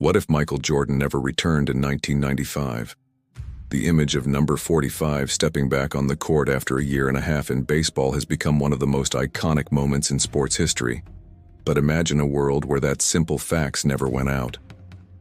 What if Michael Jordan never returned in 1995? The image of number 45 stepping back on the court after a year and a half in baseball has become one of the most iconic moments in sports history. But imagine a world where that simple facts never went out,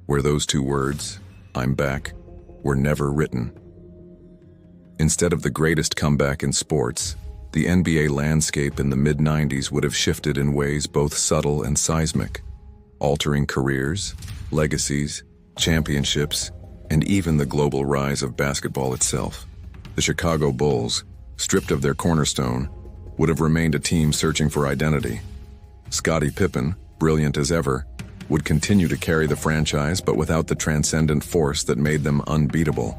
where those two words, "I'm back," were never written. Instead of the greatest comeback in sports, the NBA landscape in the mid-90s would have shifted in ways both subtle and seismic, altering careers, legacies, championships, and even the global rise of basketball itself. The Chicago Bulls, stripped of their cornerstone, would have remained a team searching for identity. Scottie Pippen, brilliant as ever, would continue to carry the franchise but without the transcendent force that made them unbeatable.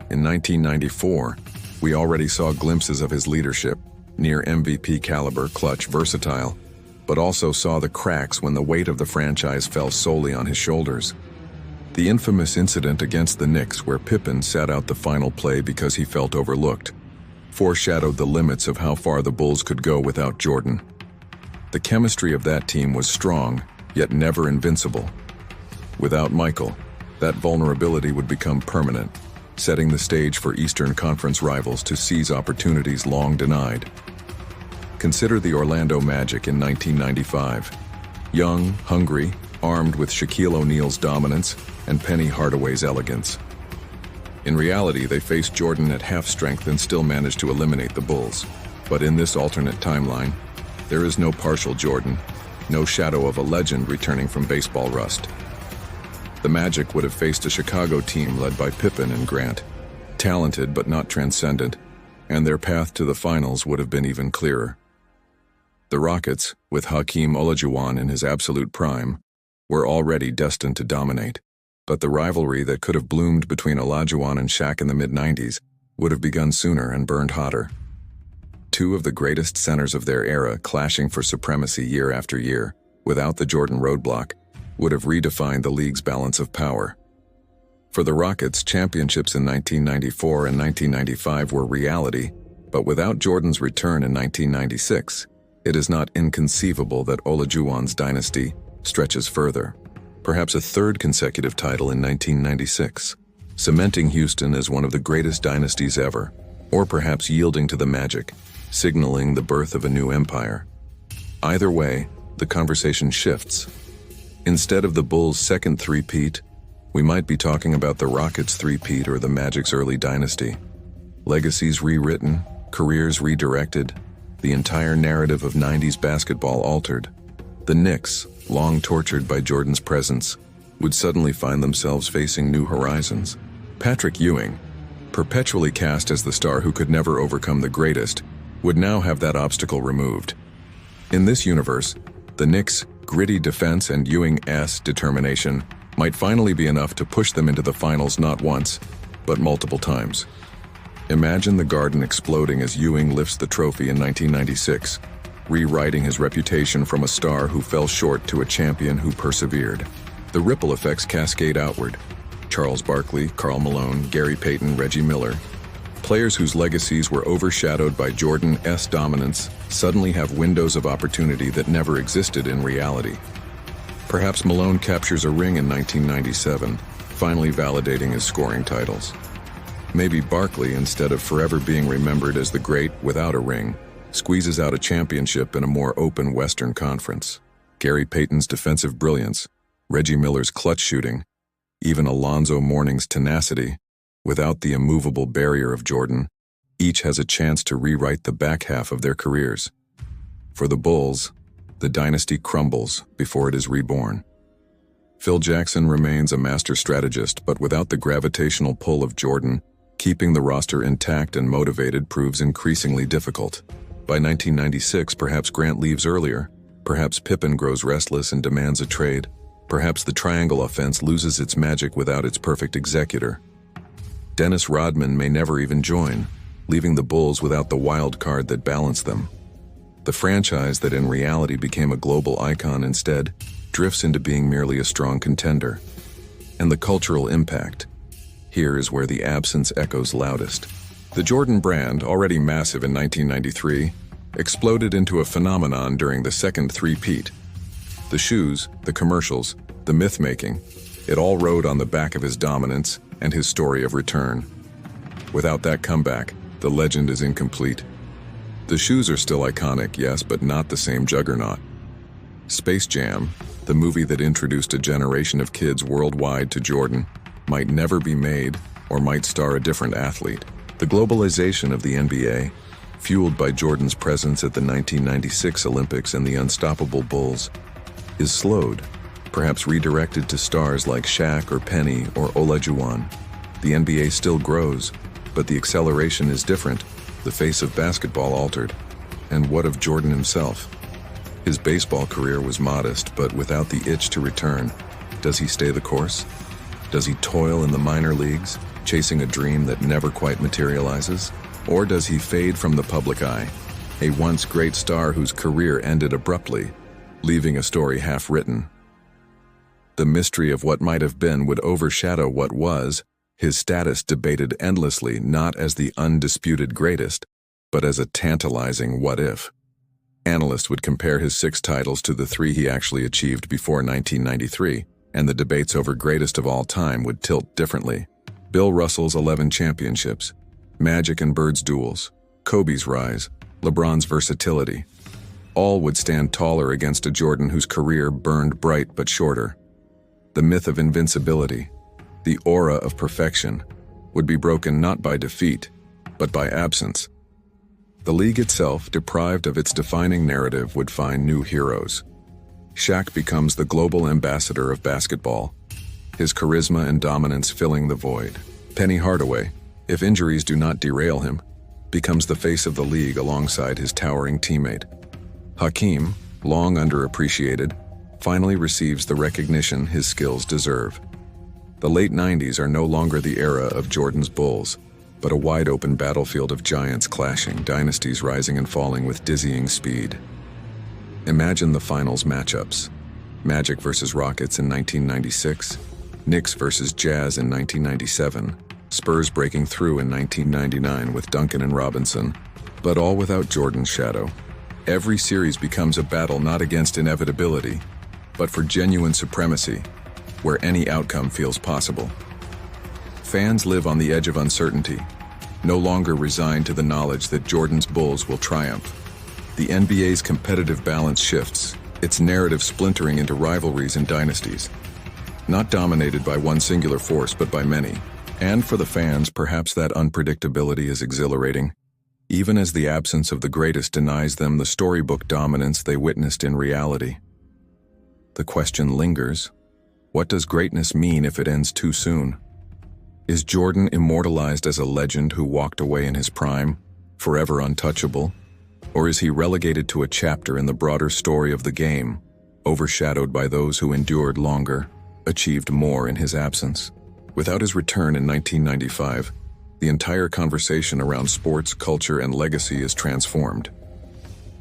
In 1994, we already saw glimpses of his leadership, near MVP caliber, clutch, versatile, but also saw the cracks when the weight of the franchise fell solely on his shoulders. The infamous incident against the Knicks, where Pippen sat out the final play because he felt overlooked, foreshadowed the limits of how far the Bulls could go without Jordan. The chemistry of that team was strong, yet never invincible. Without Michael, that vulnerability would become permanent, setting the stage for Eastern Conference rivals to seize opportunities long denied. Consider the Orlando Magic in 1995. Young, hungry, armed with Shaquille O'Neal's dominance and Penny Hardaway's elegance. In reality, they faced Jordan at half strength and still managed to eliminate the Bulls. But in this alternate timeline, there is no partial Jordan, no shadow of a legend returning from baseball rust. The Magic would have faced a Chicago team led by Pippen and Grant, talented but not transcendent, and their path to the finals would have been even clearer. The Rockets, with Hakeem Olajuwon in his absolute prime, were already destined to dominate, but the rivalry that could have bloomed between Olajuwon and Shaq in the mid-90s would have begun sooner and burned hotter. Two of the greatest centers of their era clashing for supremacy year after year, without the Jordan roadblock, would have redefined the league's balance of power. For the Rockets, championships in 1994 and 1995 were reality, but without Jordan's return in 1996, it is not inconceivable that Olajuwon's dynasty stretches further, perhaps a third consecutive title in 1996, cementing Houston as one of the greatest dynasties ever, or perhaps yielding to the Magic, signaling the birth of a new empire. Either way, the conversation shifts. Instead of the Bulls' second three-peat, we might be talking about the Rockets' three-peat or the Magic's early dynasty. Legacies rewritten, careers redirected, the entire narrative of 90s basketball altered. The Knicks, long tortured by Jordan's presence, would suddenly find themselves facing new horizons. Patrick Ewing, perpetually cast as the star who could never overcome the greatest, would now have that obstacle removed. In this universe, the Knicks' gritty defense and Ewing's determination might finally be enough to push them into the finals not once, but multiple times. Imagine the Garden exploding as Ewing lifts the trophy in 1996, rewriting his reputation from a star who fell short to a champion who persevered. The ripple effects cascade outward. Charles Barkley, Karl Malone, Gary Payton, Reggie Miller, players whose legacies were overshadowed by Jordan's dominance, suddenly have windows of opportunity that never existed in reality. Perhaps Malone captures a ring in 1997, finally validating his scoring titles. Maybe Barkley, instead of forever being remembered as the great without a ring, squeezes out a championship in a more open Western Conference. Gary Payton's defensive brilliance, Reggie Miller's clutch shooting, even Alonzo Mourning's tenacity, without the immovable barrier of Jordan, each has a chance to rewrite the back half of their careers. For the Bulls, the dynasty crumbles before it is reborn. Phil Jackson remains a master strategist, but without the gravitational pull of Jordan, keeping the roster intact and motivated proves increasingly difficult. By 1996, perhaps Grant leaves earlier, perhaps Pippen grows restless and demands a trade, perhaps the triangle offense loses its magic without its perfect executor. Dennis Rodman may never even join, leaving the Bulls without the wild card that balanced them. The franchise that in reality became a global icon instead drifts into being merely a strong contender. And the cultural impact. Here is where the absence echoes loudest. The Jordan brand, already massive in 1993, exploded into a phenomenon during the second three-peat. The shoes, the commercials, the myth-making, It all rode on the back of his dominance and his story of return. Without that comeback, the legend is incomplete. The shoes are still iconic, yes, but not the same juggernaut. Space Jam, the movie that introduced a generation of kids worldwide to Jordan, might never be made or might star a different athlete. The globalization of the NBA, fueled by Jordan's presence at the 1996 Olympics and the Unstoppable Bulls, is slowed, perhaps redirected to stars like Shaq or Penny or Olajuwon. The NBA still grows, but the acceleration is different. The face of basketball altered. And what of Jordan himself? His baseball career was modest, but without the itch to return. Does he stay the course? Does he toil in the minor leagues, chasing a dream that never quite materializes? Or does he fade from the public eye, a once great star whose career ended abruptly, leaving a story half-written? The mystery of what might have been would overshadow what was, his status debated endlessly not as the undisputed greatest, but as a tantalizing what-if. Analysts would compare his 6 titles to the 3 he actually achieved before 1993, and the debates over greatest of all time would tilt differently. Bill Russell's 11 championships, Magic and Bird's duels, Kobe's rise, LeBron's versatility, all would stand taller against a Jordan whose career burned bright but shorter. The myth of invincibility, the aura of perfection, would be broken not by defeat, but by absence. The league itself, deprived of its defining narrative, would find new heroes. Shaq becomes the global ambassador of basketball, his charisma and dominance filling the void. Penny Hardaway, if injuries do not derail him, becomes the face of the league alongside his towering teammate. Hakeem, long underappreciated, finally receives the recognition his skills deserve. The late 90s are no longer the era of Jordan's Bulls, but a wide-open battlefield of giants clashing, dynasties rising and falling with dizzying speed. Imagine the finals matchups: Magic versus Rockets in 1996, Knicks versus Jazz in 1997, Spurs breaking through in 1999 with Duncan and Robinson, but all without Jordan's shadow. Every series becomes a battle not against inevitability, but for genuine supremacy, where any outcome feels possible. Fans live on the edge of uncertainty, no longer resigned to the knowledge that Jordan's Bulls will triumph. The NBA's competitive balance shifts, its narrative splintering into rivalries and dynasties, not dominated by one singular force but by many. And for the fans, perhaps that unpredictability is exhilarating, even as the absence of the greatest denies them the storybook dominance they witnessed in reality. The question lingers: what does greatness mean if it ends too soon? Is Jordan immortalized as a legend who walked away in his prime, forever untouchable? Or is he relegated to a chapter in the broader story of the game, overshadowed by those who endured longer, achieved more in his absence? Without his return in 1995, the entire conversation around sports, culture, and legacy is transformed.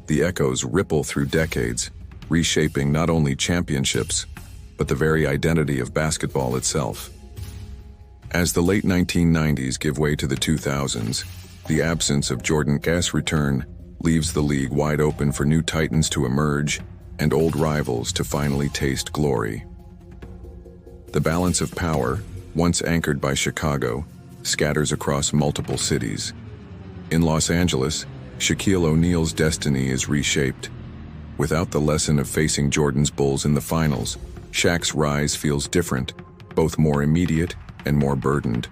The echoes ripple through decades, reshaping not only championships, but the very identity of basketball itself. As the late 1990s give way to the 2000s, the absence of Jordan's return leaves the league wide open for new titans to emerge and old rivals to finally taste glory. The balance of power, once anchored by Chicago, scatters across multiple cities. In Los Angeles, Shaquille O'Neal's destiny is reshaped. Without the lesson of facing Jordan's Bulls in the finals, Shaq's rise feels different, both more immediate and more burdened.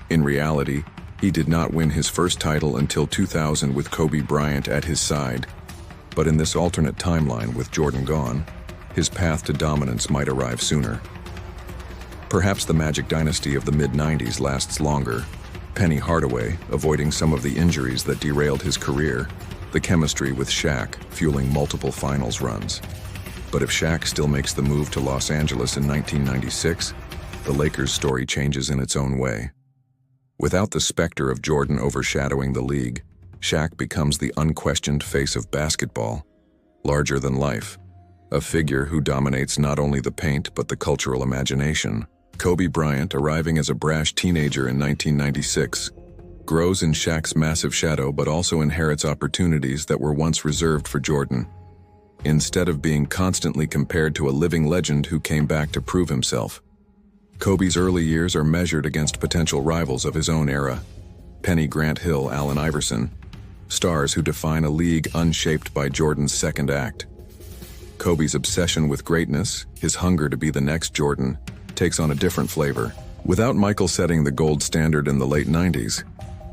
In reality, he did not win his first title until 2000 with Kobe Bryant at his side. But in this alternate timeline with Jordan gone, his path to dominance might arrive sooner. Perhaps the Magic dynasty of the mid-90s lasts longer, Penny Hardaway avoiding some of the injuries that derailed his career, the chemistry with Shaq fueling multiple finals runs. But if Shaq still makes the move to Los Angeles in 1996, the Lakers' story changes in its own way. Without the specter of Jordan overshadowing the league, Shaq becomes the unquestioned face of basketball, larger than life, a figure who dominates not only the paint but the cultural imagination. Kobe Bryant, arriving as a brash teenager in 1996, grows in Shaq's massive shadow but also inherits opportunities that were once reserved for Jordan. Instead of being constantly compared to a living legend who came back to prove himself, Kobe's early years are measured against potential rivals of his own era: Penny Grant Hill, Allen Iverson, stars who define a league unshaped by Jordan's second act. Kobe's obsession with greatness, his hunger to be the next Jordan, takes on a different flavor. Without Michael setting the gold standard in the late 90s,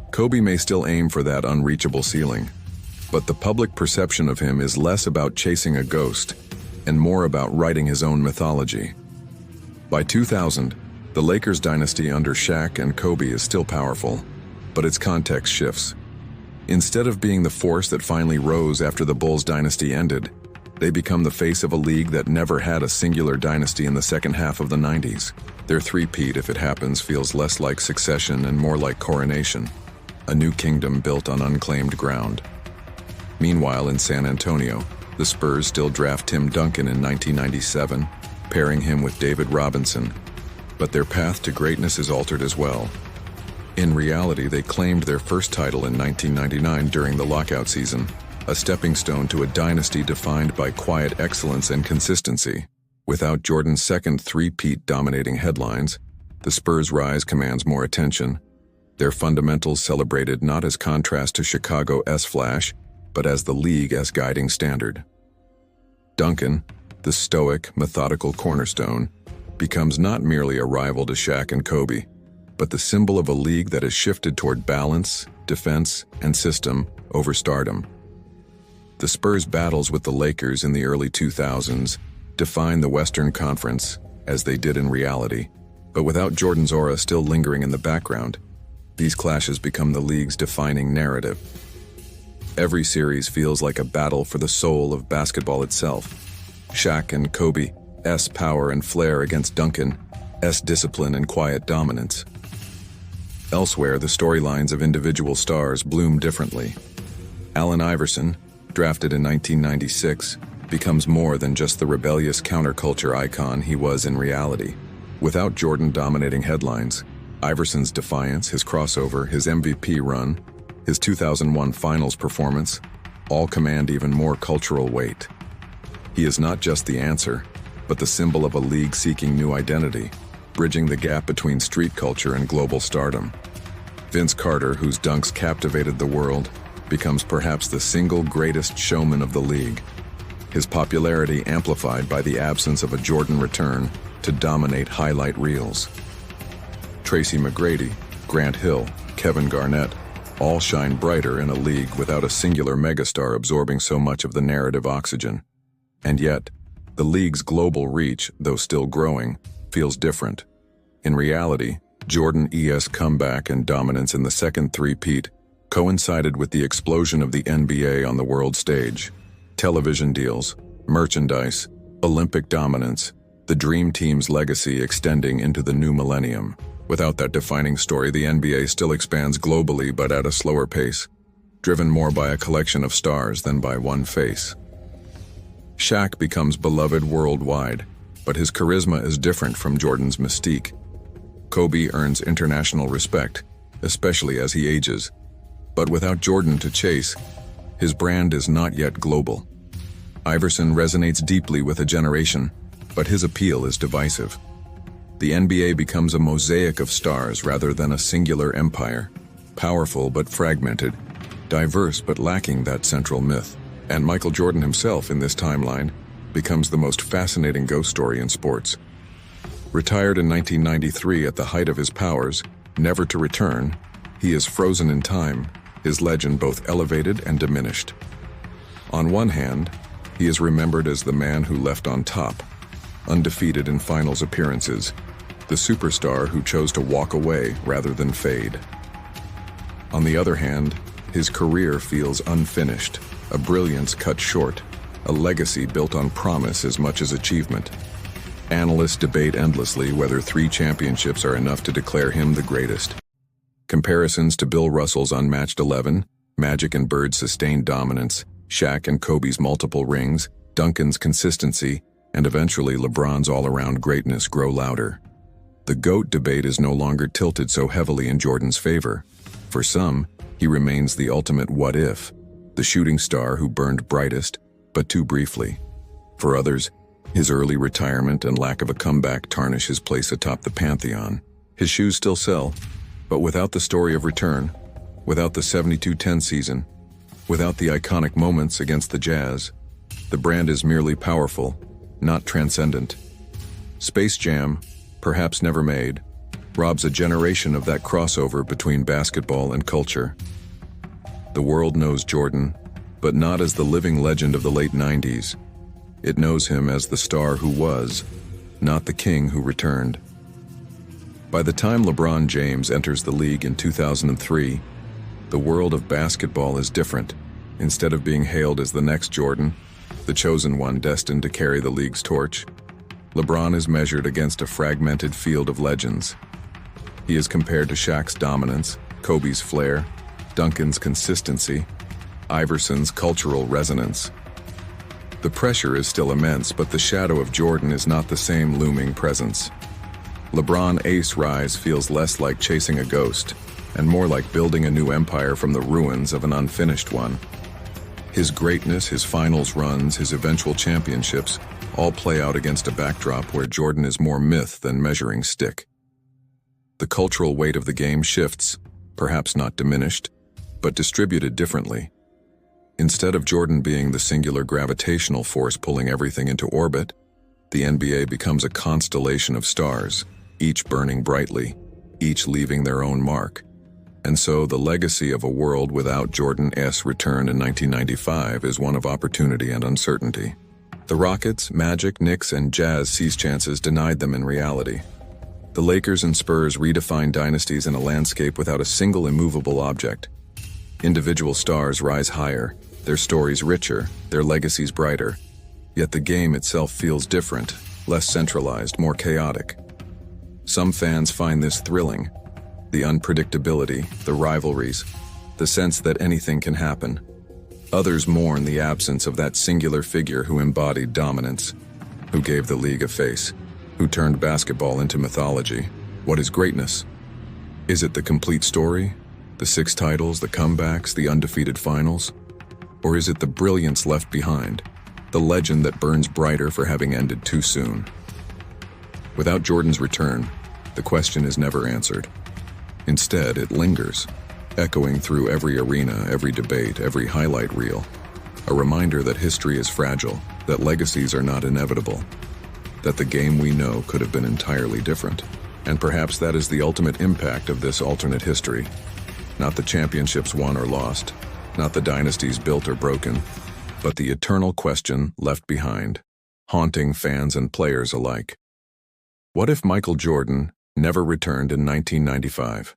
Kobe may still aim for that unreachable ceiling. But the public perception of him is less about chasing a ghost and more about writing his own mythology. By 2000, the Lakers dynasty under Shaq and Kobe is still powerful, but its context shifts. Instead of being the force that finally rose after the Bulls dynasty ended, they become the face of a league that never had a singular dynasty in the second half of the 90s. Their three-peat, if it happens, feels less like succession and more like coronation, a new kingdom built on unclaimed ground. Meanwhile, in San Antonio, the Spurs still draft Tim Duncan in 1997, pairing him with David Robinson, but their path to greatness is altered as well. In reality, they claimed their first title in 1999 during the lockout season, a stepping stone to a dynasty defined by quiet excellence and consistency. Without Jordan's second three-peat dominating headlines, the Spurs' rise commands more attention, their fundamentals celebrated not as contrast to Chicago's flash, but as the league's guiding standard. Duncan, the stoic, methodical cornerstone, becomes not merely a rival to Shaq and Kobe, but the symbol of a league that has shifted toward balance, defense, and system over stardom. The Spurs' battles with the Lakers in the early 2000s define the Western Conference, as they did in reality, but without Jordan's aura still lingering in the background, these clashes become the league's defining narrative. Every series feels like a battle for the soul of basketball itself. Shaq and Kobe's power and flair against Duncan's discipline and quiet dominance. Elsewhere, the storylines of individual stars bloom differently. Allen Iverson, drafted in 1996, becomes more than just the rebellious counterculture icon he was in reality. Without Jordan dominating headlines, Iverson's defiance, his crossover, his MVP run, his 2001 finals performance, all command even more cultural weight. He is not just the answer, but the symbol of a league seeking new identity, bridging the gap between street culture and global stardom. Vince Carter, whose dunks captivated the world, becomes perhaps the single greatest showman of the league, his popularity amplified by the absence of a Jordan return to dominate highlight reels. Tracy McGrady, Grant Hill, Kevin Garnett, all shine brighter in a league without a singular megastar absorbing so much of the narrative oxygen. And yet, the league's global reach, though still growing, feels different. In reality, Jordan's comeback and dominance in the second three-peat coincided with the explosion of the NBA on the world stage. Television deals, merchandise, Olympic dominance, the Dream Team's legacy extending into the new millennium. Without that defining story, the NBA still expands globally but at a slower pace, driven more by a collection of stars than by one face. Shaq becomes beloved worldwide, but his charisma is different from Jordan's mystique. Kobe earns international respect, especially as he ages. But without Jordan to chase, his brand is not yet global. Iverson resonates deeply with a generation, but his appeal is divisive. The NBA becomes a mosaic of stars rather than a singular empire, powerful but fragmented, diverse but lacking that central myth. And Michael Jordan himself in this timeline becomes the most fascinating ghost story in sports. Retired in 1993 at the height of his powers, never to return, he is frozen in time, his legend both elevated and diminished. On one hand, he is remembered as the man who left on top, undefeated in finals appearances, the superstar who chose to walk away rather than fade. On the other hand, his career feels unfinished, a brilliance cut short, a legacy built on promise as much as achievement. Analysts debate endlessly whether 3 championships are enough to declare him the greatest. Comparisons to Bill Russell's unmatched 11, Magic and Bird's sustained dominance, Shaq and Kobe's multiple rings, Duncan's consistency, and eventually LeBron's all-around greatness grow louder. The GOAT debate is no longer tilted so heavily in Jordan's favor. For some, he remains the ultimate what-if, the shooting star who burned brightest, but too briefly. For others, His early retirement and lack of a comeback tarnish his place atop the pantheon. His shoes still sell, but without the story of return, without the 72-10 season, without the iconic moments against the Jazz, the brand is merely powerful, not transcendent. Space Jam, perhaps never made, robs a generation of that crossover between basketball and culture. The world knows Jordan, but not as the living legend of the late 90s. It knows him as the star who was, not the king who returned. By the time LeBron James enters the league in 2003, the world of basketball is different. Instead of being hailed as the next Jordan, the chosen one destined to carry the league's torch, LeBron is measured against a fragmented field of legends. He is compared to Shaq's dominance, Kobe's flair, Duncan's consistency, Iverson's cultural resonance. The pressure is still immense, but the shadow of Jordan is not the same looming presence. LeBron ace rise feels less like chasing a ghost, and more like building a new empire from the ruins of an unfinished one. His greatness, his finals runs, his eventual championships all play out against a backdrop where Jordan is more myth than measuring stick. The cultural weight of the game shifts, perhaps not diminished, but distributed differently. Instead of Jordan being the singular gravitational force pulling everything into orbit, the NBA becomes a constellation of stars, each burning brightly, each leaving their own mark. And so the legacy of a world without Jordan's return in 1995 is one of opportunity and uncertainty. The Rockets, Magic, Knicks, and Jazz seized chances denied them in reality. The Lakers and Spurs redefined dynasties in a landscape without a single immovable object. Individual stars rise higher, their stories richer, their legacies brighter. Yet the game itself feels different, less centralized, more chaotic. Some fans find this thrilling. The unpredictability, the rivalries, the sense that anything can happen. Others mourn the absence of that singular figure who embodied dominance, who gave the league a face, who turned basketball into mythology. What is greatness? Is it the complete story? The 6 titles, the comebacks, the undefeated finals? Or is it the brilliance left behind, the legend that burns brighter for having ended too soon? Without Jordan's return, the question is never answered. Instead, it lingers, echoing through every arena, every debate, every highlight reel. A reminder that history is fragile, that legacies are not inevitable, that the game we know could have been entirely different. And perhaps that is the ultimate impact of this alternate history. Not the championships won or lost, not the dynasties built or broken, but the eternal question left behind, haunting fans and players alike. What if Michael Jordan never returned in 1995?